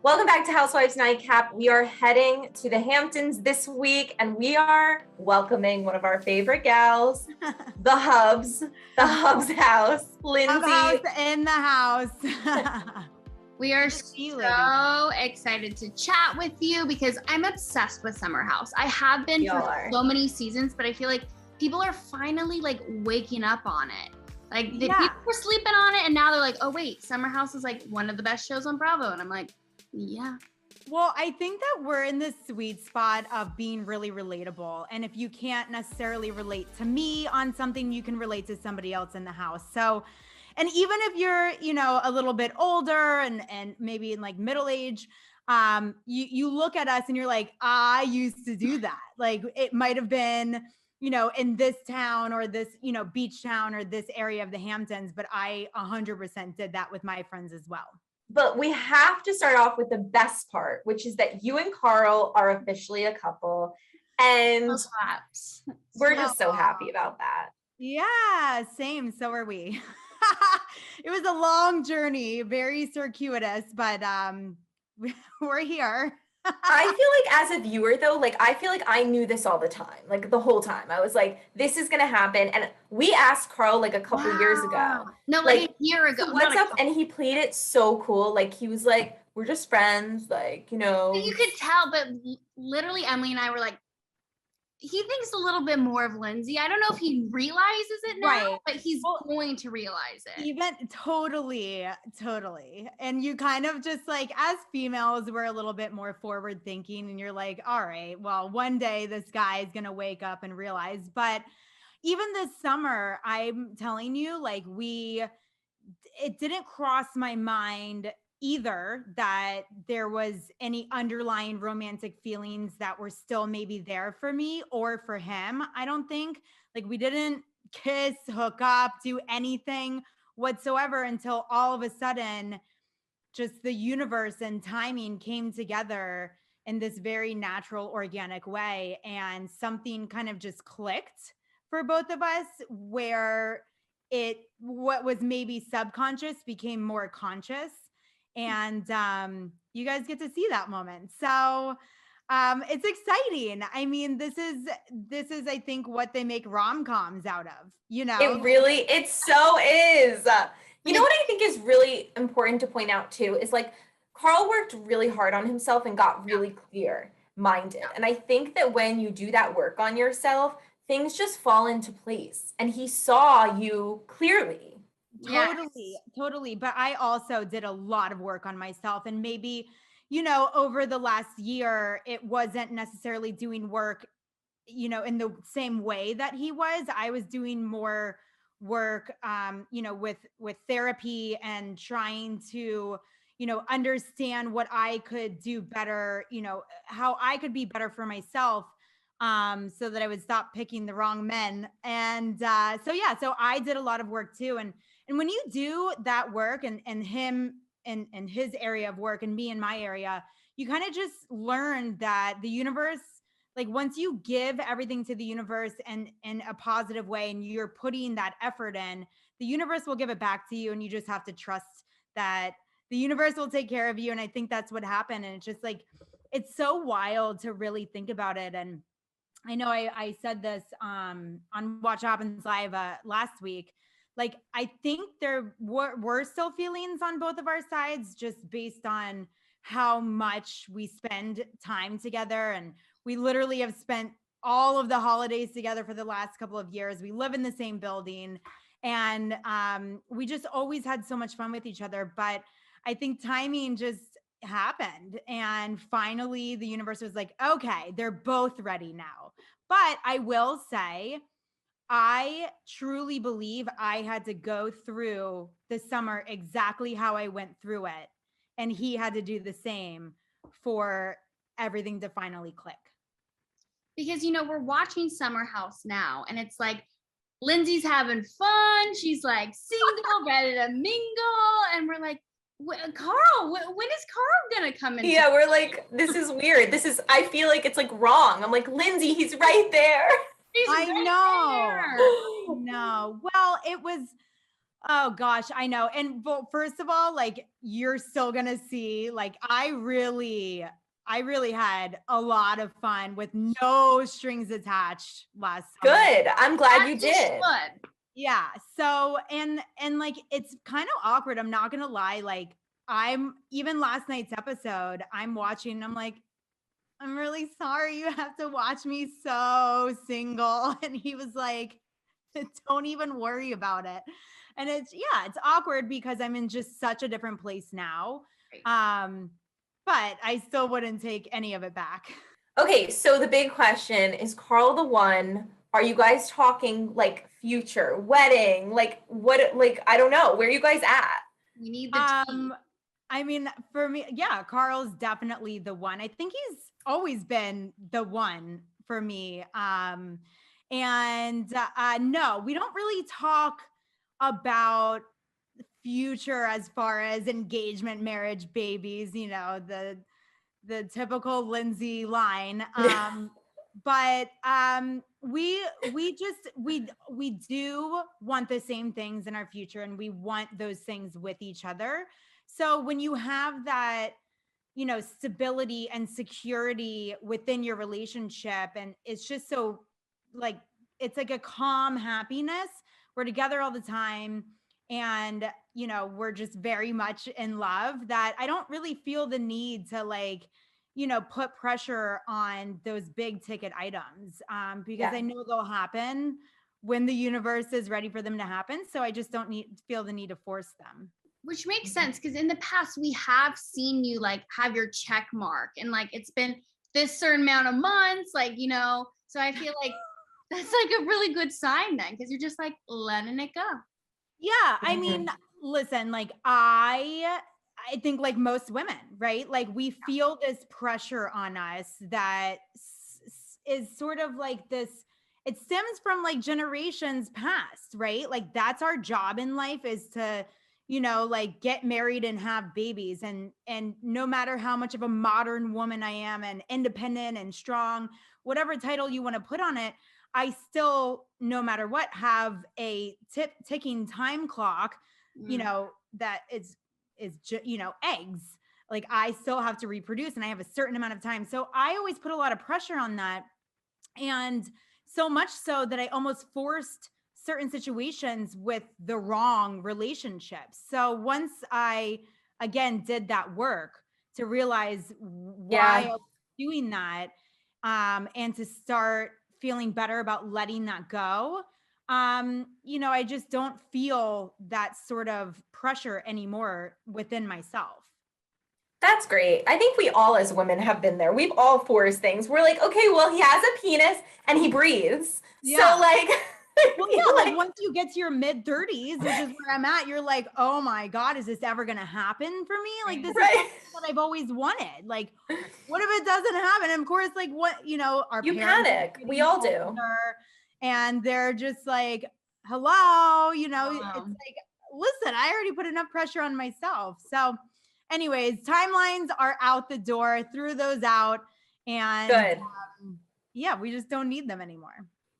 Welcome back to Housewives Nightcap. We are heading to the Hamptons this week, and we are welcoming one of our favorite gals, the Hubs house, Lindsay. House in the house. We are so excited to chat with you because I'm obsessed with Summer House. I have been for so many seasons, but I feel like people are finally like waking up on it. Like the people were sleeping on it, and now they're like, oh wait, Summer House is like one of the best shows on Bravo. And I'm like, yeah. Well, I think that we're in this sweet spot of being really relatable. And if you can't necessarily relate to me on something, you can relate to somebody else in the house. So, and even if you're, a little bit older and maybe in like middle age, you look at us and you're like, I used to do that. Like it might've been, in this town or this, beach town or this area of the Hamptons, but I 100% did that with my friends as well. But we have to start off with the best part, which is that you and Carl are officially a couple. And we're just so happy about that. Yeah, same. So are we. It was a long journey, very circuitous, but we're here. I feel like as a viewer though, like I feel like I knew this all the time, like the whole time. I was like, this is gonna happen. And we asked Carl like a couple years ago. No, like a year ago. So what's up? And he played it so cool. Like he was like, we're just friends, like, You could tell, but literally Emily and I were like, he thinks a little bit more of Lindsay. I don't know if he realizes it now, but he's going to realize it. Even totally. And you kind of just like, as females, we're a little bit more forward thinking and you're like, all right, well, one day this guy is going to wake up and realize. But even this summer, I'm telling you, like it didn't cross my mind either that there was any underlying romantic feelings that were still maybe there for me or for him. I don't think like we didn't kiss, hook up, do anything whatsoever until all of a sudden just the universe and timing came together in this very natural, organic way. And something kind of just clicked for both of us where what was maybe subconscious became more conscious. And you guys get to see that moment. So it's exciting. I mean, this is, I think, what they make rom-coms out of, It so is. You know what I think is really important to point out too, is like Carl worked really hard on himself and got really clear-minded. And I think that when you do that work on yourself, things just fall into place. And he saw you clearly. Totally. But I also did a lot of work on myself, and maybe, over the last year, it wasn't necessarily doing work, in the same way that he was. I was doing more work, with therapy and trying to, understand what I could do better, how I could be better for myself. So that I would stop picking the wrong men. And so I did a lot of work too. And when you do that work and him and his area of work and me in my area, you kind of just learn that the universe, like once you give everything to the universe and in a positive way, and you're putting that effort in, the universe will give it back to you. And you just have to trust that the universe will take care of you. And I think that's what happened. And it's just like, it's so wild to really think about it. And I know I said this on Watch What Happens Live last week. Like, I think there were still feelings on both of our sides, just based on how much we spend time together. And we literally have spent all of the holidays together for the last couple of years. We live in the same building, and we just always had so much fun with each other. But I think timing just happened. And finally, the universe was like, okay, they're both ready now. But I will say, I truly believe I had to go through the summer exactly how I went through it. And he had to do the same for everything to finally click. Because, we're watching Summer House now, and it's like, Lindsay's having fun. She's like single, ready to mingle. And we're like, Carl, when is Carl going to come in? Yeah, we're like, this is weird. I feel like it's like wrong. I'm like, Lindsay, he's right there. I know. No. Well, it was, Oh gosh, I know. And well, first of all, like you're still gonna see, like I really had a lot of fun with no strings attached last summer. Good. I'm glad you As did. should. Yeah. So and like it's kind of awkward. I'm not gonna lie. Like I'm even last night's episode, I'm watching, and I'm like, I'm really sorry you have to watch me so single. And he was like, don't even worry about it. And it's awkward because I'm in just such a different place now. But I still wouldn't take any of it back. Okay, so the big question is Carl the one? Are you guys talking like future wedding? Like what, like I don't know. Where are you guys at? We need the tea. I mean, for me, yeah, Carl's definitely the one. I think he's always been the one for me. And no, we don't really talk about future as far as engagement, marriage, babies, you know, the typical Lindsay line. But we do want the same things in our future, and we want those things with each other. So when you have that, you know, stability and security within your relationship, and it's just so like it's like a calm happiness. We're together all the time, and you know, we're just very much in love, that I don't really feel the need to like, you know, put pressure on those big ticket items, because I know they'll happen when the universe is ready for them to happen. So I just don't feel the need to force them. Which makes sense, because in the past we have seen you like have your check mark, and like it's been this certain amount of months, like, you know, so I feel like that's like a really good sign then, because you're just like letting it go. Yeah, I mean, listen, like I think like most women, right? Like we feel this pressure on us that is sort of like this, it stems from like generations past, right? Like that's our job in life, is to, you know, like get married and have babies. And no matter how much of a modern woman I am and independent and strong, whatever title you want to put on it, I still, no matter what, have a ticking time clock, you know, that you know, eggs. Like I still have to reproduce, and I have a certain amount of time. So I always put a lot of pressure on that. And so much so that I almost forced certain situations with the wrong relationships. So once I again did that work to realize why I was doing that, and to start feeling better about letting that go, you know, I just don't feel that sort of pressure anymore within myself. That's great. I think we all as women have been there. We've all forced things. We're like, okay, well, he has a penis and he breathes. Yeah. So like, well, yeah, like once you get to your mid 30s, which is where I'm at, you're like, oh my God, is this ever going to happen for me? Like this is something that I've always wanted. Like, what if it doesn't happen? And of course, like what, you know, our parents panic. We all do. And they're just like, hello, you know, it's like, listen, I already put enough pressure on myself. So anyways, timelines are out the door, threw those out. And yeah, we just don't need them anymore.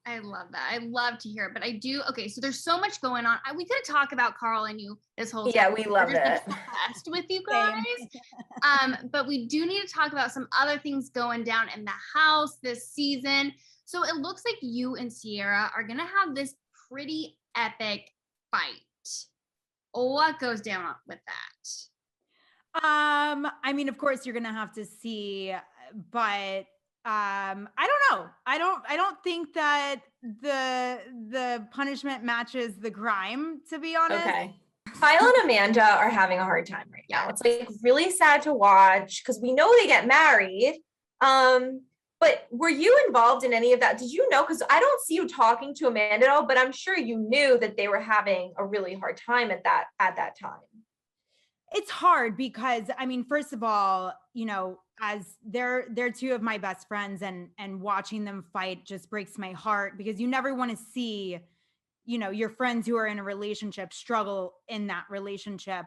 I love that. I love to hear it, but I do. Okay, so there's so much going on. We could talk about Carl and you this whole time. Yeah, we love it. Obsessed with you guys. But we do need to talk about some other things going down in the house this season. So it looks like you and Sierra are gonna have this pretty epic fight. What goes down with that? I mean, of course, you're gonna have to see, but I don't know. I don't think that the punishment matches the crime, to be honest. Okay. Kyle and Amanda are having a hard time right now. It's like really sad to watch because we know they get married. But were you involved in any of that? Did you know? Because I don't see you talking to Amanda at all, but I'm sure you knew that they were having a really hard time at that time. It's hard because, I mean, first of all, you know, as they're two of my best friends, and watching them fight just breaks my heart, because you never want to see, you know, your friends who are in a relationship struggle in that relationship.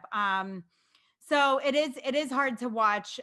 So it is hard to watch,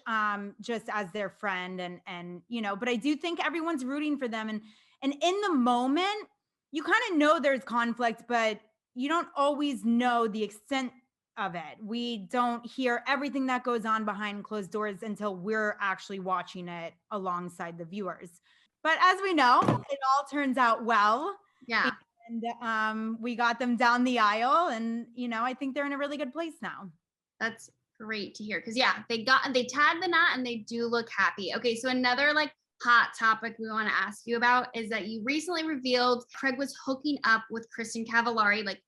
just as their friend, and you know, but I do think everyone's rooting for them, and in the moment you kind of know there's conflict, but you don't always know the extent of it. We don't hear everything that goes on behind closed doors until we're actually watching it alongside the viewers. But as we know, it all turns out well. Yeah. And we got them down the aisle, and I think they're in a really good place now. That's great to hear. Cause yeah, they tied the knot and they do look happy. Okay. So another like hot topic we want to ask you about is that you recently revealed Craig was hooking up with Kristen Cavallari, like,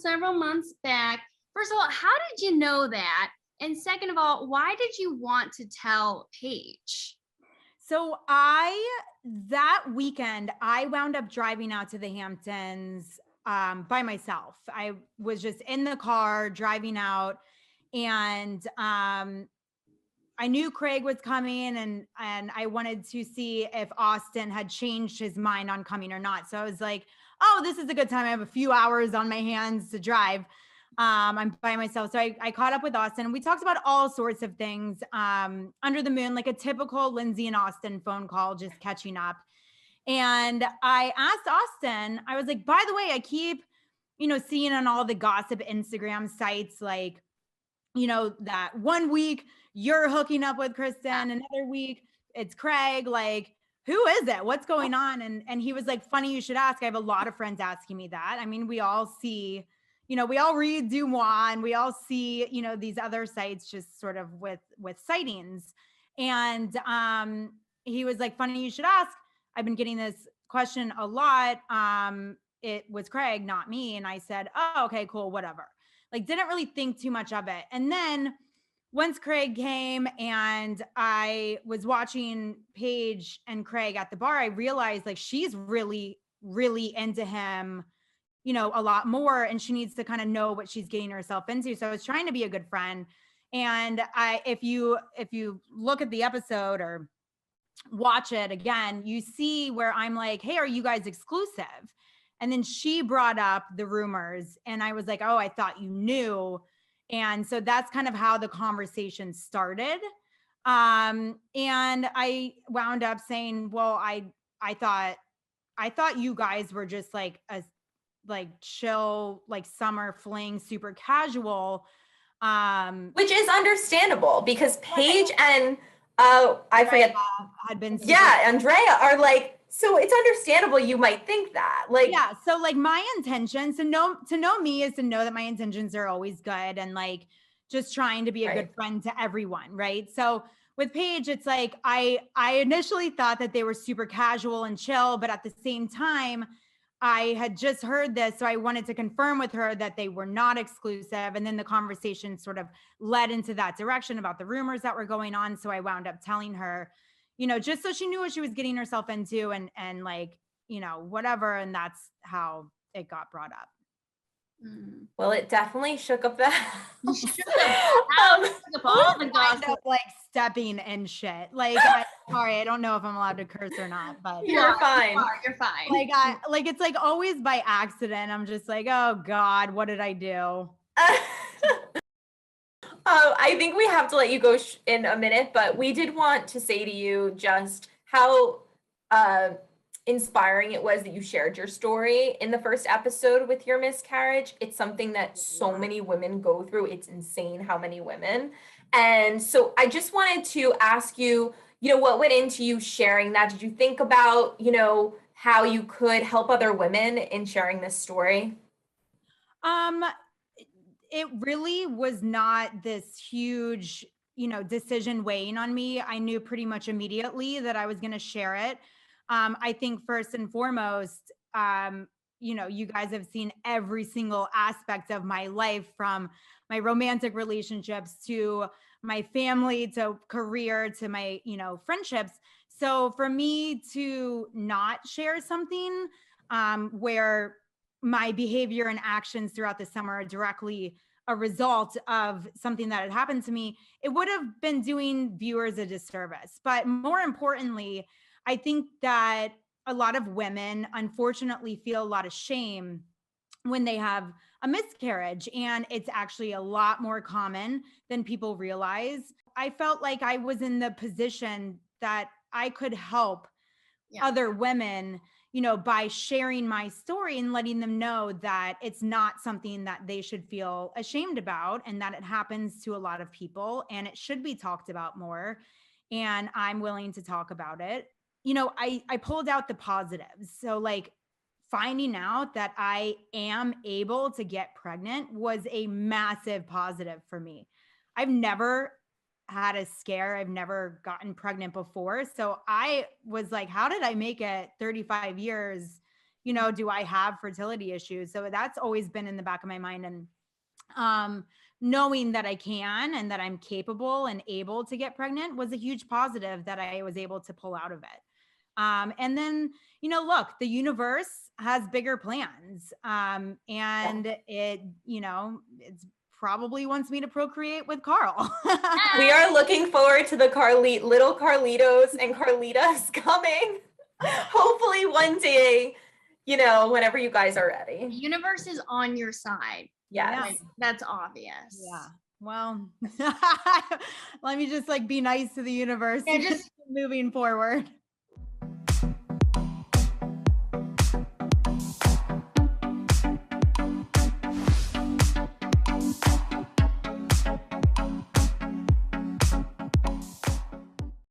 several months back. First of all, how did you know that? And second of all, why did you want to tell Paige? So that weekend, I wound up driving out to the Hamptons by myself. I was just in the car driving out, and I knew Craig was coming, and I wanted to see if Austin had changed his mind on coming or not. So I was like, oh, this is a good time. I have a few hours on my hands to drive. I'm by myself. So I caught up with Austin, and we talked about all sorts of things under the moon, like a typical Lindsay and Austin phone call, just catching up. And I asked Austin, I was like, by the way, I keep, seeing on all the gossip Instagram sites, like, that one week you're hooking up with Kristen, another week it's Craig. Like, who is it? What's going on? And he was like, funny you should ask. I have a lot of friends asking me that. I mean, we all see, we all read Dumois, and we all see, these other sites just sort of with sightings. And he was like, funny you should ask. I've been getting this question a lot. It was Craig, not me. And I said, oh, okay, cool, whatever. Like, didn't really think too much of it. And then once Craig came and I was watching Paige and Craig at the bar, I realized like she's really, really into him, a lot more, and she needs to kind of know what she's getting herself into. So I was trying to be a good friend. And if you look at the episode or watch it again, you see where I'm like, hey, are you guys exclusive? And then she brought up the rumors, and I was like, oh, I thought you knew. And so that's kind of how the conversation started. And I wound up saying, well, I thought you guys were just like a chill, like summer fling, super casual. Which is understandable because Paige and I forget had been Andrea are like, so it's understandable you might think that. Like, yeah, so like my intentions to know me is to know that my intentions are always good, and like just trying to be a good friend to everyone, right? So with Paige, it's like I initially thought that they were super casual and chill, but at the same time, I had just heard this, so I wanted to confirm with her that they were not exclusive. And then the conversation sort of led into that direction about the rumors that were going on. So I wound up telling her, just so she knew what she was getting herself into, and like, whatever. And that's how it got brought up. Well, it definitely shook up the house. Like stepping and shit. Like, sorry, I don't know if I'm allowed to curse or not, but you're fine. You're fine. Like it's like always by accident. I'm just like, oh God, what did I do? I think we have to let you go in a minute, but we did want to say to you just how inspiring it was that you shared your story in the first episode with your miscarriage. It's something that so many women go through. It's insane how many women. And so I just wanted to ask you, what went into you sharing that? Did you think about, how you could help other women in sharing this story? It really was not this huge, decision weighing on me. I knew pretty much immediately that I was going to share it. I think first and foremost, you guys have seen every single aspect of my life, from my romantic relationships to my family to career to my, friendships. So for me to not share something where my behavior and actions throughout the summer are directly a result of something that had happened to me, it would have been doing viewers a disservice. But more importantly, I think that a lot of women unfortunately feel a lot of shame when they have a miscarriage, and it's actually a lot more common than people realize. I felt like I was in the position that I could help other women, by sharing my story and letting them know that it's not something that they should feel ashamed about, and that it happens to a lot of people and it should be talked about more. And I'm willing to talk about it. I pulled out the positives. So like finding out that I am able to get pregnant was a massive positive for me. I've never had a scare. I've never gotten pregnant before. So I was like, how did I make it 35 years? Do I have fertility issues? So that's always been in the back of my mind. And knowing that I can and that I'm capable and able to get pregnant was a huge positive that I was able to pull out of it. And then, look, the universe has bigger plans. And it's probably wants me to procreate with Carl. We are looking forward to the little Carlitos and Carlitas coming. Hopefully one day, whenever you guys are ready. The universe is on your side. Yes. Like, that's obvious. Yeah. Well, let me just be nice to the universe. Yeah, just moving forward.